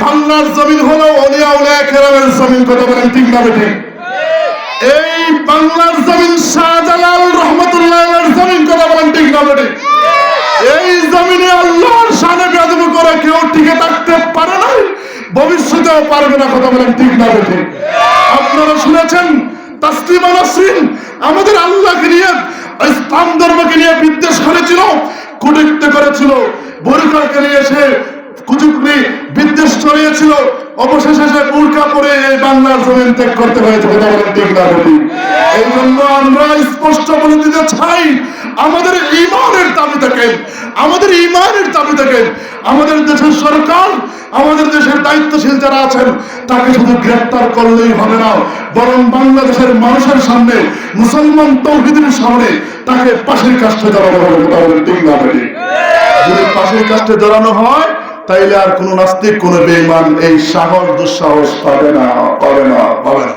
বাংলার জমিন হলো ওলিয়া উলিয়া কেরামের জমিন, কথা বলেন ঠিক না বেঠিক? এই বাংলার জমিন শাহজালাল রহমতুল্লাহের জমিন, কথা বলেন ঠিক না বেঠিক? এই জমিনে আল্লাহর শানে বেয়াদবি করে কেউ টিকে থাকতে পারে না, ভবিষ্যতেও পারবে না, কথা বলেন ঠিক না বেঠিক? আপনারা শুনেছেন তাসলিমা নাসরিন আমাদের আল্লাহকে নিয়ে, ইসলাম ধর্মকে নিয়ে বিদ্বেষ করেছিল, কটূক্তি করেছিল, বোরকাকে নিয়ে সে কুচুকরি বিদ্বেষ ছড়িয়েছিল, অবশেষে সে বোরকা পরে এই বাংলার জমিন ত্যাগ করতে হয়েছে, কথা বলেন ঠিক না বেঠিক? এই জন্য আমরা স্পষ্ট বলে দিতে চাই, আমাদের ঈমানের দাবি থাকে, আমাদের ঈমানের দাবি থাকে, আমাদের দেশের সরকার, আমাদের দেশের দায়িত্বশীল যারা আছেন তাকে শুধু গ্রেফতার করলেই হবে না, বরং বাংলাদেশের মানুষের সামনে, মুসলমান তৌহিদের সামনে তাকে ফাঁসির কাষ্ঠে জড়ানো হবে, কথা বলেন ঠিক না বেঠিক? যদি ফাঁসির কাষ্ঠে জড়ানো হয় তাইলে আর কোন নাস্তিক, কোন বেঈমান এই সাহস দুঃসাহস পাবে না, পাবে না, পাবে না।